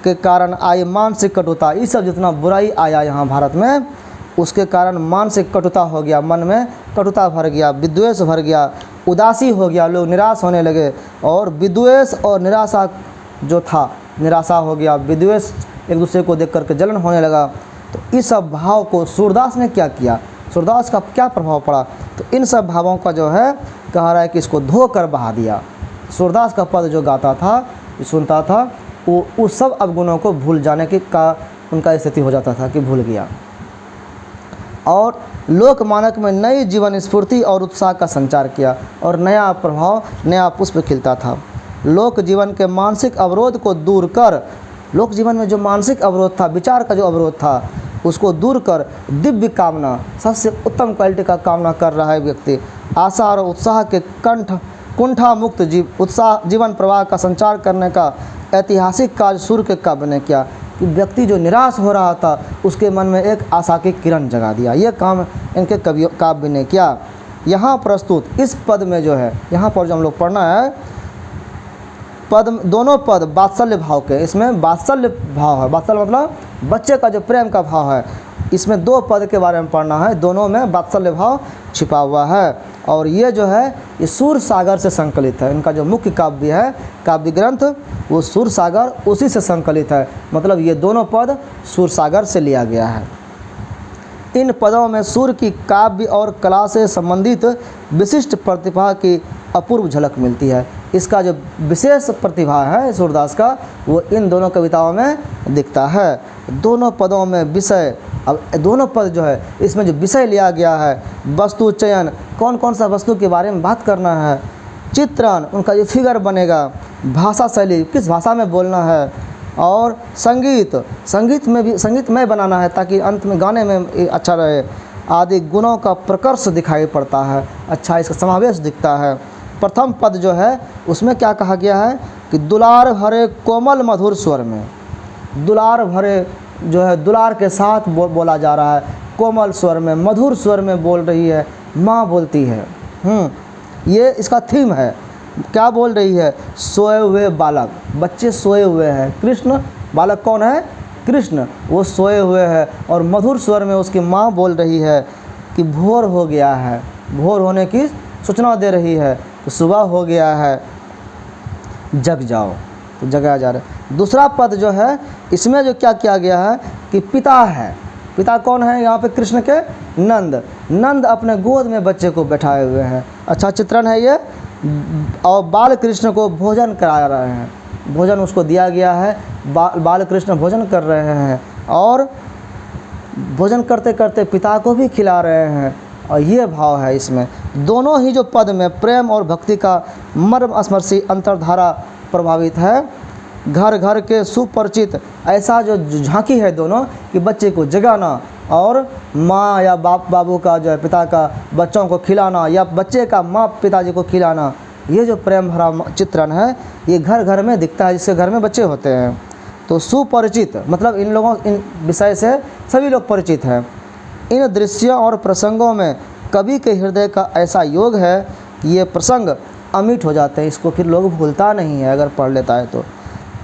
के कारण आई मानसिक कटुता, ये सब जितना बुराई आया यहाँ भारत में, उसके कारण मानसिक कटुता हो गया, मन में कटुता भर गया, विद्वेष भर गया, उदासी हो गया, लोग निराश होने लगे, और विद्वेष और निराशा जो था, निराशा हो गया, विद्वेष, एक दूसरे को देख करके जलन होने लगा। तो इस सब भाव को सूरदास ने क्या किया, सूरदास का क्या प्रभाव पड़ा, तो इन सब भावों का जो है कह रहा है कि इसको धोकर बहा दिया। सूरदास का पद जो गाता था, सुनता था, वो उस सब अवगुणों को भूल जाने की का उनका स्थिति हो जाता था कि भूल गया, और लोकमानक में नई जीवन स्फूर्ति और उत्साह का संचार किया, और नया प्रभाव, नया पुष्प खिलता था। लोक जीवन के मानसिक अवरोध को दूर कर, लोक जीवन में जो मानसिक अवरोध था, विचार का जो अवरोध था, उसको दूर कर दिव्य कामना, सबसे उत्तम क्वालिटी का कामना कर रहा है व्यक्ति, आशा और उत्साह के कुंठा मुक्त जीवन प्रवाह का संचार करने का ऐतिहासिक कार्य सूर्य के काव्य ने किया, कि व्यक्ति जो निराश हो रहा था उसके मन में एक आशा की किरण जगा दिया। ये काम इनके काव्य ने किया। यहाँ प्रस्तुत इस पद में जो है, यहाँ पर जो हम लोग पढ़ना है, पद, दोनों पद वात्सल्य भाव के, इसमें वात्सल्य भाव है, वात्सल्य मतलब बच्चे का जो प्रेम का भाव है, इसमें दो पद के बारे में पढ़ना है, दोनों में वात्सल्य भाव छिपा हुआ है। और ये जो है ये सूर सागर से संकलित है, इनका जो मुख्य काव्य है, काव्य ग्रंथ, वो सूर सागर उसी से संकलित है, मतलब ये दोनों पद सूर सागर से लिया गया है। इन पदों में सूर की काव्य और कला से संबंधित विशिष्ट प्रतिभा की अपूर्व झलक मिलती है। इसका जो विशेष प्रतिभा है सूरदास का, वो इन दोनों कविताओं में दिखता है। दोनों पदों में विषय, अब दोनों पद जो है इसमें जो विषय लिया गया है, वस्तु चयन, कौन कौन सा वस्तु के बारे में बात करना है, चित्रण, उनका जो फिगर बनेगा, भाषा शैली, किस भाषा में बोलना है, और संगीत में भी संगीतमय बनाना है ताकि अंत में गाने में अच्छा रहे, आदि गुणों का प्रकर्ष दिखाई पड़ता है, अच्छा इसका समावेश दिखता है। प्रथम पद जो है उसमें क्या कहा गया है कि दुलार भरे कोमल मधुर स्वर में, दुलार भरे जो है दुलार के साथ बोला जा रहा है, कोमल स्वर में, मधुर स्वर में बोल रही है, माँ बोलती है। ये इसका थीम है। क्या बोल रही है? सोए हुए बालक, बच्चे सोए हुए हैं, कृष्ण, बालक कौन है? कृष्ण, वो सोए हुए हैं, और मधुर स्वर में उसकी माँ बोल रही है कि भोर हो गया है, भोर होने की सूचना दे रही है, तो सुबह हो गया है, जग जाओ, तो जगाया जा रहा है। दूसरा पद जो है इसमें जो क्या किया गया है कि पिता है, पिता कौन है यहाँ पे? कृष्ण के नंद, नंद अपने गोद में बच्चे को बैठाए हुए हैं, अच्छा चित्रण है ये, और बाल कृष्ण को भोजन करा रहे हैं, भोजन उसको दिया गया है, बाल कृष्ण भोजन कर रहे हैं, और भोजन करते करते पिता को भी खिला रहे हैं, और ये भाव है इसमें। दोनों ही जो पद में प्रेम और भक्ति का मर्म स्पर्शी अंतर्धारा प्रभावित है। घर घर के सुपरिचित ऐसा जो झांकी है दोनों कि बच्चे को जगाना और माँ या बाबू का जो है पिता का बच्चों को खिलाना, या बच्चे का माँ पिताजी को खिलाना, ये जो प्रेम भरा चित्रण है ये घर घर में दिखता है, जिसके घर में बच्चे होते हैं। तो सुपरिचित मतलब इन विषय से सभी लोग परिचित हैं। इन दृश्यों और प्रसंगों में कवि के हृदय का ऐसा योग है कि ये प्रसंग अमिट हो जाते हैं, इसको फिर लोग भूलता नहीं है अगर पढ़ लेता है तो।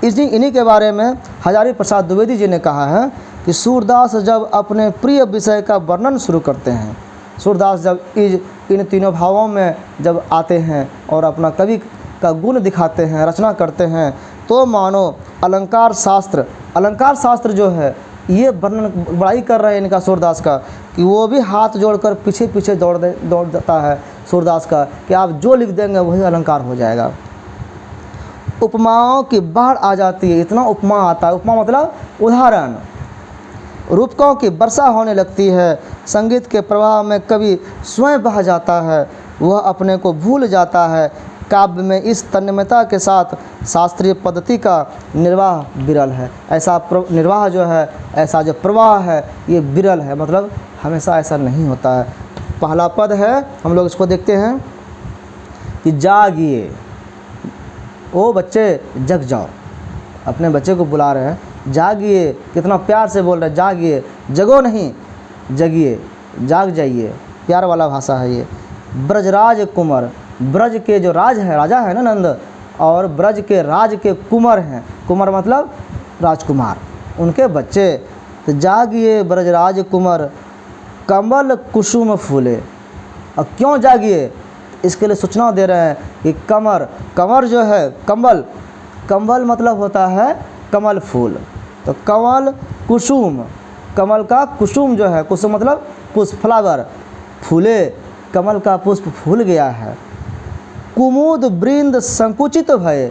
इन्हीं के बारे में हजारी प्रसाद द्विवेदी जी ने कहा है कि सूरदास जब अपने प्रिय विषय का वर्णन शुरू करते हैं, सूरदास जब इन तीनों भावों में जब आते हैं और अपना कवि का गुण दिखाते हैं, रचना करते हैं, तो मानो अलंकार शास्त्र जो है ये वर्णन बड़ाई कर रहे हैं इनका सूरदास का, कि वो भी हाथ जोड़कर पीछे पीछे दौड़ जाता है सूरदास का कि आप जो लिख देंगे वही अलंकार हो जाएगा। उपमाओं की बाढ़ आ जाती है, इतना उपमा आता है, उपमा मतलब उदाहरण, रूपकों की वर्षा होने लगती है। संगीत के प्रवाह में कवि स्वयं बह जाता है, वह अपने को भूल जाता है। काव्य में इस तन्मयता के साथ शास्त्रीय पद्धति का निर्वाह विरल है। ऐसा निर्वाह जो है, ऐसा जो प्रवाह है ये विरल है, मतलब हमेशा ऐसा नहीं होता है। पहला पद है, हम लोग इसको देखते हैं कि जागिए, ओ बच्चे जग जाओ, अपने बच्चे को बुला रहे हैं, जागिए, कितना प्यार से बोल रहे हैं, जागिए, जगो नहीं जगिए, जाग जाइए, प्यार वाला भाषा है ये। ब्रजराज कुंवर, ब्रज के जो राजा है ना नंद, और ब्रज के राज के कुंवर हैं, कुंवर मतलब राजकुमार, उनके बच्चे। तो जागिए ब्रजराज कुंवर, कमल कुसुम फूले। अब क्यों जागिए, इसके लिए सूचना दे रहे हैं कि कमर जो है कमल मतलब होता है कमल फूल, तो कमल कुसुम, कमल का कुसुम जो है, कुसुम मतलब पुष्प, फ्लावर, फूले, कमल का पुष्प फूल गया है। कुमुद वृंद संकुचित भय,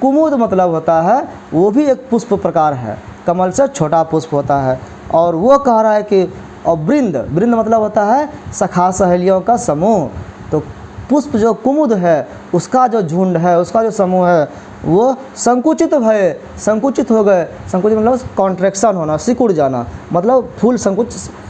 कुमुद मतलब होता है वो भी एक पुष्प प्रकार है, कमल से छोटा पुष्प होता है। और वो कह रहा है कि और वृंद मतलब होता है सखा सहेलियों का समूह, तो पुष्प जो कुमुद है उसका जो झुंड है, उसका जो समूह है वो संकुचित भय, संकुचित हो गए। संकुचित मतलब कॉन्ट्रैक्शन होना, सिकुड़ जाना, मतलब फूल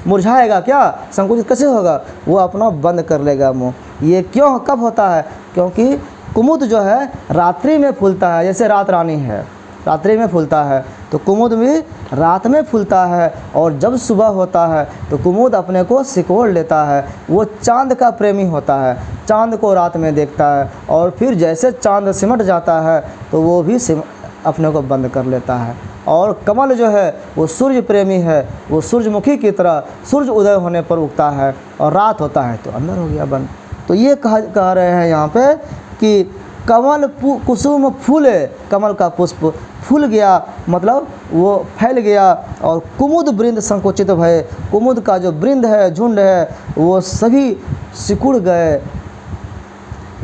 मुरझाएगा क्या, संकुचित कैसे होगा, वो अपना बंद कर लेगा मुँह। ये क्यों कब होता है, क्योंकि कुमुद जो है रात्रि में फूलता है, जैसे रात रानी है रात्रि में फूलता है, तो कुमुद भी रात में फूलता है। और जब सुबह होता है तो कुमुद अपने को सिकोड़ लेता है, वो चांद का प्रेमी होता है, चांद को रात में देखता है, और फिर जैसे चांद सिमट जाता है तो वो भी अपने को बंद कर लेता है। और कमल जो है वो सूर्य प्रेमी है, वो सूर्यमुखी की तरह सूर्य उदय होने पर उगता है, और रात होता है तो अंदर हो गया बंद। तो ये कह रहे हैं यहाँ पे कि कमल कुसुम फूले, कमल का पुष्प फूल गया मतलब वो फैल गया। और कुमुद वृंद संकुचित भय, कुमुद का जो वृंद है, झुंड है, वो सभी सिकुड़ गए।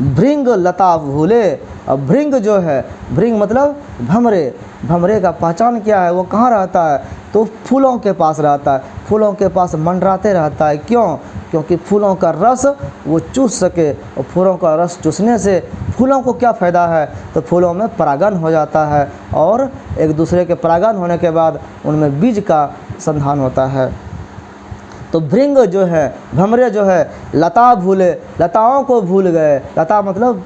भृंग लता भूले, अब भृंग जो है, भृंग मतलब भमरे, भमरे का पहचान क्या है, वो कहाँ रहता है, तो फूलों के पास रहता है, फूलों के पास मंडराते रहता है। क्यों, क्योंकि फूलों का रस वो चूस सके, और फूलों का रस चूसने से फूलों को क्या फ़ायदा है, तो फूलों में परागन हो जाता है, और एक दूसरे के परागन होने के बाद उनमें बीज का संधान होता है। तो भृंग जो है, भमरे जो है, लता भूले, लताओं को भूल गए। लता मतलब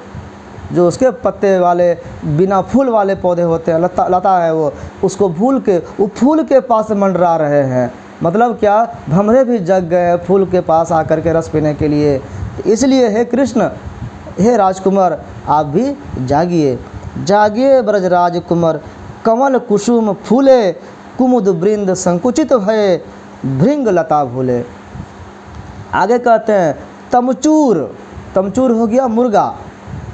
जो उसके पत्ते वाले बिना फूल वाले पौधे होते हैं, लता है वो, उसको भूल के वो फूल के पास मंडरा रहे हैं। मतलब क्या, भमरे भी जग गए फूल के पास आकर के रस पीने के लिए। इसलिए हे कृष्ण, हे राजकुमार, आप भी जागिए, जागिए ब्रजराज कुमार, कमल कुसुम फूले, कुमुद वृंद संकुचित भये, भृंग लता भूले। आगे कहते हैं तमचूर, तमचूर हो गया मुर्गा,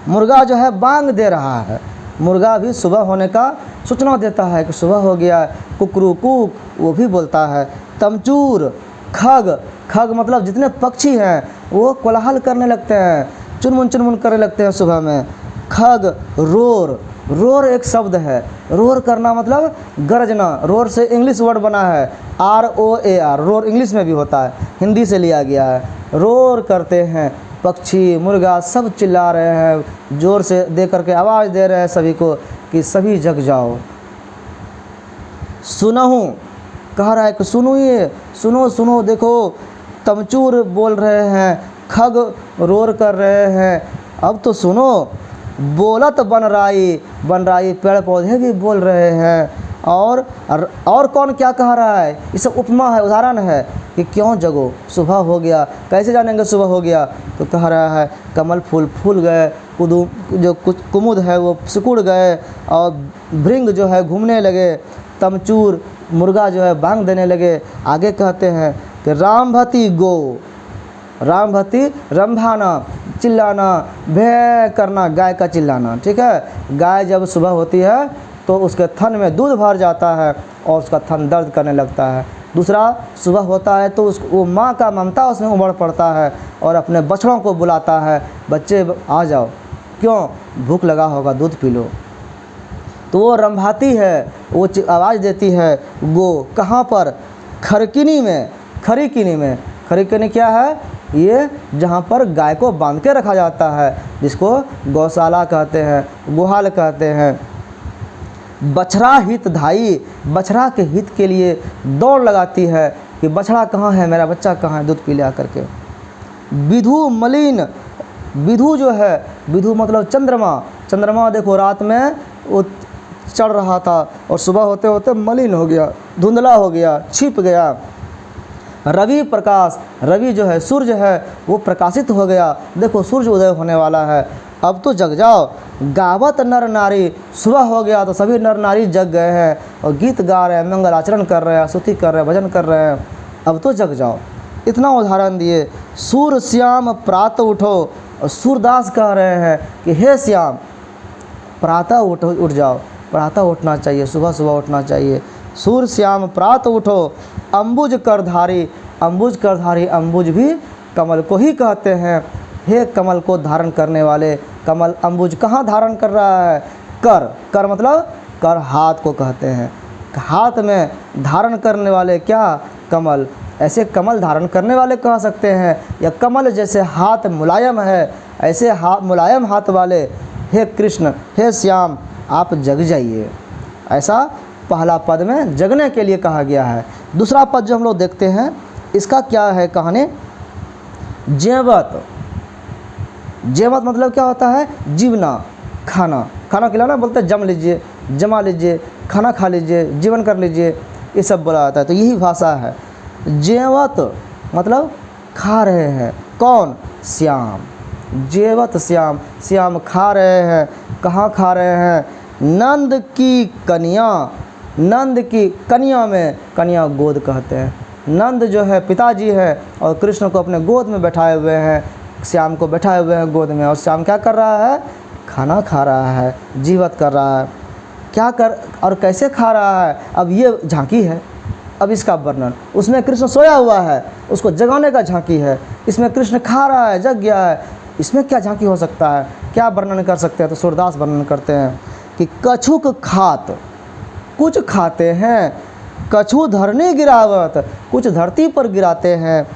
मुर्गा जो है बांग दे रहा है, मुर्गा भी सुबह होने का सूचना देता है कि सुबह हो गया। कुकरू कुक वो भी बोलता है। तमचूर, खग, खग मतलब जितने पक्षी हैं वो कोलाहल करने लगते हैं, चुनमुन करने लगते हैं सुबह में। खग, रोर, रोर एक शब्द है, रोर करना मतलब गरजना, रोर से इंग्लिश वर्ड बना है ROAR, रोर इंग्लिश में भी होता है, हिंदी से लिया गया है। रोर करते हैं पक्षी, मुर्गा सब चिल्ला रहे हैं, ज़ोर से दे करके आवाज़ दे रहे हैं सभी को कि सभी जग जाओ। सुनहूँ कह रहा है कि सुनो, ये सुनो सुनो, देखो तमचूर बोल रहे हैं, खग रोर कर रहे हैं, अब तो सुनो। बोलत बनराई पेड़ पौधे भी बोल रहे हैं। और कौन क्या कह रहा है, ये सब उपमा है, उदाहरण है कि क्यों जगो, सुबह हो गया। कैसे जानेंगे सुबह हो गया? तो कह रहा है कमल फूल फूल गए, जो कुमुद है वो सिकुड़ गए, और भृंग जो है घूमने लगे, तमचूर मुर्गा जो है बांग देने लगे। आगे कहते हैं कि रामभती गो, रामभती रंभाना, चिल्लाना, भे करना, गाय का चिल्लाना। ठीक है, गाय जब सुबह होती है तो उसके थन में दूध भर जाता है और उसका थन दर्द करने लगता है। दूसरा, सुबह होता है तो वो माँ का ममता उसमें उमड़ पड़ता है और अपने बछड़ों को बुलाता है, बच्चे आ जाओ, क्यों, भूख लगा होगा, दूध पी लो। तो वो रंभाती है, वो आवाज़ देती है। गो कहाँ पर? खरकिनी में, खरीकिनी में। खरीकिनी क्या है? ये जहाँ पर गाय को बांध के रखा जाता है, जिसको गौशाला कहते हैं, गुहाल कहते हैं। बछड़ा हित धाई, बछड़ा के हित के लिए दौड़ लगाती है कि बछड़ा कहाँ है, मेरा बच्चा कहाँ है, दूध पी लिया करके। विधु मलिन, विधु जो है, विधु मतलब चंद्रमा। चंद्रमा देखो रात में वो चढ़ रहा था और सुबह होते होते मलिन हो गया, धुंधला हो गया, छिप गया। रवि प्रकाश, रवि जो है सूर्य है, वो प्रकाशित हो गया, देखो सूर्य उदय होने वाला है, अब तो जग जाओ। गावत नर नारी, सुबह हो गया तो सभी नर नारी जग गए हैं और गीत गा रहे हैं, मंगल आचरण कर रहे हैं, स्तुति कर रहे हैं, भजन कर रहे हैं, अब तो जग जाओ। इतना उदाहरण दिए। सूर श्याम प्रात उठो, और सूरदास कह रहे हैं कि हे श्याम प्रातः उठ जाओ, प्रातः उठना चाहिए, सुबह सुबह उठना चाहिए। सूर श्याम प्रात उठो, अम्बुज करधारी, अम्बुज करधारी, अम्बुज भी कमल को ही कहते हैं। हे कमल को धारण करने वाले, कमल अम्बुज कहाँ धारण कर रहा है? कर, कर मतलब कर हाथ को कहते हैं, हाथ में धारण करने वाले क्या? कमल। ऐसे कमल धारण करने वाले कह सकते हैं, या कमल जैसे हाथ मुलायम है, ऐसे हाथ मुलायम हाथ वाले हे कृष्ण, हे श्याम आप जग जाइए। ऐसा पहला पद में जगने के लिए कहा गया है। दूसरा पद जो हम लोग देखते हैं, इसका क्या है कहानी? जेवत, जेवत मतलब क्या होता है? जीवना, खाना, खाना खिलाना, बोलते हैं जम लीजिए, जमा लीजिए, खाना खा लीजिए, जीवन कर लीजिए, ये सब बोला जाता है। तो यही भाषा है। जेवत मतलब खा रहे हैं, कौन? श्याम। जेवत श्याम, श्याम खा रहे हैं। कहाँ खा रहे हैं? नंद की कन्या, नंद की कन्या में, कन्या गोद कहते हैं। नंद जो है पिताजी है और कृष्ण को अपने गोद में बैठाए हुए हैं, श्याम को बैठाए हुए हैं गोद में, और श्याम क्या कर रहा है? खाना खा रहा है, जीवत कर रहा है। क्या कर और कैसे खा रहा है? अब ये झांकी है, अब इसका वर्णन। उसमें कृष्ण सोया हुआ है, उसको जगाने का झांकी है। इसमें कृष्ण खा रहा है, जग गया है, इसमें क्या झांकी हो सकता है? क्या वर्णन कर सकते हैं? तो सूरदास वर्णन करते हैं कि कछुक खात, कुछ खाते हैं, कछु धरने गिरावत, कुछ धरती पर गिराते हैं।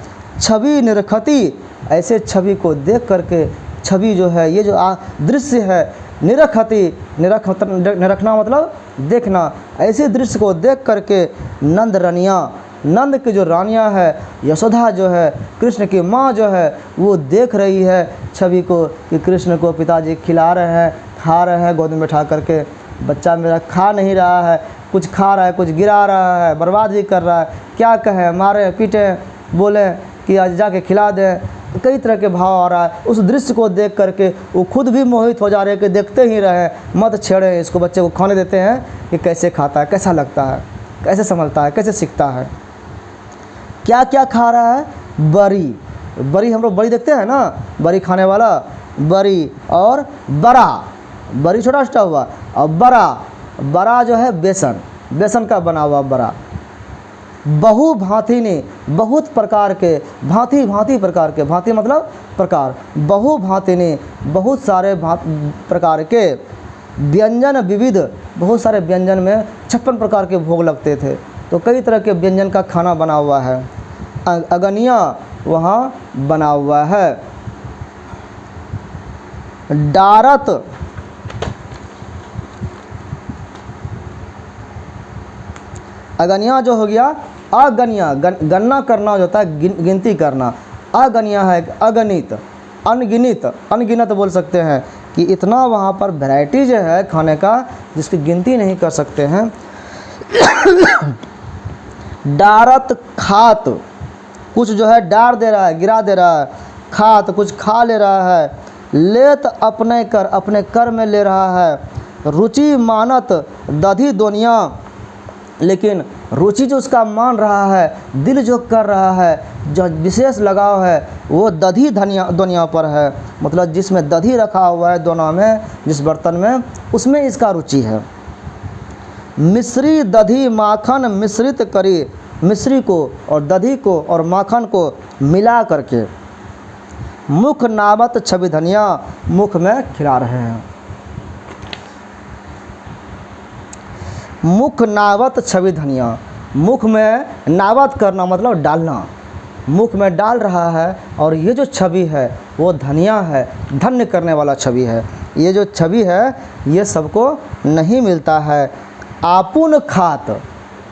छवि निरखती, ऐसे छवि को देख करके, छवि जो है, ये जो दृश्य है, निरखती, निरखना मतलब देखना, ऐसे दृश्य को देख करके नंद रनिया, नंद की जो रानियाँ है, यशोदा जो है, कृष्ण की माँ जो है, वो देख रही है छवि को कि कृष्ण को पिताजी खिला रहे हैं, खा रहे हैं गोद में बैठा करके। बच्चा मेरा खा नहीं रहा है, कुछ खा रहा है, कुछ गिरा रहा है, बर्बाद भी कर रहा है, क्या कहें, मारे पीटे, बोले कि आज जाके खिला दें। कई तरह के भाव आ रहा है। उस दृश्य को देख करके वो खुद भी मोहित हो जा रहे हैं कि देखते ही रहे, मत छेड़े इसको। बच्चे को खाने देते हैं कि कैसे खाता है, कैसा लगता है, कैसे संभलता है, कैसे सीखता है। क्या क्या खा रहा है? बरी, बरी हम लोग बरी देखते हैं ना, बरी खाने वाला, बरी। और बड़ा, बरी छोटा छोटा हुआ, और बड़ा, बड़ा जो है बेसन, बेसन का बना हुआ बड़ा। बहु भांति ने, बहुत प्रकार के, भांति भांति प्रकार के, भांति मतलब प्रकार, बहु भांति ने, बहुत सारे प्रकार के व्यंजन विविध, बहुत सारे व्यंजन में 56 प्रकार के भोग लगते थे, तो कई तरह के व्यंजन का खाना बना हुआ है। अगनिया वहाँ बना हुआ है। डारत, अगनिया जो हो गया अगण्या, गणना करना जो होता है गिनती करना, अगण्या है अगणित, अनगिनित, अनगिनत बोल सकते हैं कि इतना वहाँ पर वैरायटी जो है खाने का जिसकी गिनती नहीं कर सकते हैं। डारत खात, कुछ जो है डार दे रहा है, गिरा दे रहा है, खात कुछ खा ले रहा है, लेत अपने कर में ले रहा है, रुचि मानत दधी दुनिया, लेकिन रुचि जो उसका मान रहा है, दिल जो कर रहा है, जो विशेष लगाव है वो दधी दुनिया पर है, मतलब जिसमें दधी रखा हुआ है दोनों में, जिस बर्तन में, उसमें इसका रुचि है। मिश्री दधी माखन मिश्रित करी, मिश्री को और दधी को और माखन को मिला करके, मुख नावत छवि धनिया, मुख में खिला रहे हैं। मुख नावत छवि धनिया, मुख में नावत करना मतलब डालना, मुख में डाल रहा है, और ये जो छवि है वो धनिया है, धन्य करने वाला छवि है। ये जो छवि है ये सबको नहीं मिलता है। आपुन खात,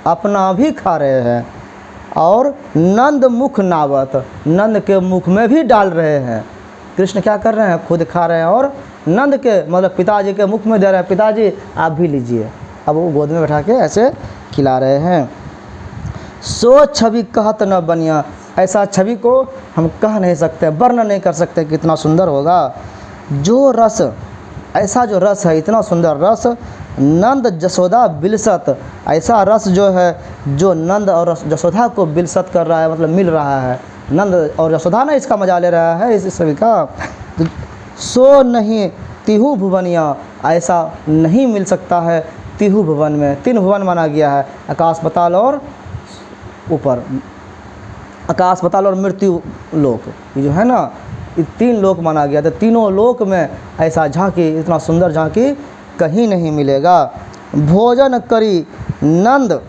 अपना भी खा रहे हैं, और नंद मुख नावत, नंद के मुख में भी डाल रहे हैं। कृष्ण क्या कर रहे हैं, खुद खा रहे हैं और नंद के मतलब पिताजी के मुख में दे रहे हैं, पिताजी आप भी लीजिए। अब वो गोद में बैठा के ऐसे खिला रहे हैं। सो छवि कहत न बनिया, ऐसा छवि को हम कह नहीं सकते, वर्णन नहीं कर सकते कितना सुंदर होगा। जो रस, ऐसा जो रस है, इतना सुंदर रस, नंद जसोदा बिलसत, ऐसा रस जो है जो नंद और जसोदा को बिलसत कर रहा है, मतलब मिल रहा है। नंद और यशोदा ने इसका मजा ले रहा है इस छवि का। तो सो नहीं तिहु भुवनिया, ऐसा नहीं मिल सकता है तिहु भुवन में। तीन भुवन माना गया है, आकाश पाताल और ऊपर, आकाश पाताल और मृत्यु लोक, ये जो है ना, ये तीन लोक माना गया। तो तीनों लोक में ऐसा झांकी, इतना सुंदर झांकी कहीं नहीं मिलेगा। भोजन करी नंद,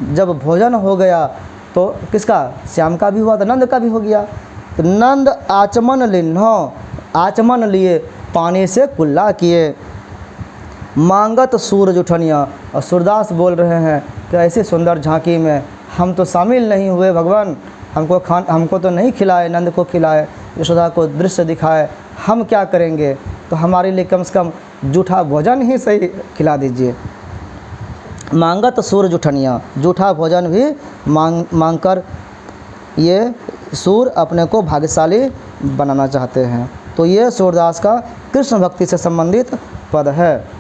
जब भोजन हो गया तो किसका, श्याम का भी हुआ तो नंद का भी हो गया। तो नंद आचमन लिन्हो, आचमन लिए, पानी से कुल्ला किए। मांगत सूरज उठनिया, और सूरदास बोल रहे हैं कि ऐसी सुंदर झांकी में हम तो शामिल नहीं हुए भगवान, हमको तो नहीं खिलाए, नंद को खिलाए, यशोदा को दृश्य दिखाए, हम क्या करेंगे, तो हमारे लिए कम से कम जूठा भोजन ही सही खिला दीजिए। मांगत सूरज उठनिया, जूठा भोजन भी मांग कर ये सूर अपने को भाग्यशाली बनाना चाहते हैं। तो ये सूरदास का कृष्ण भक्ति से संबंधित पद है।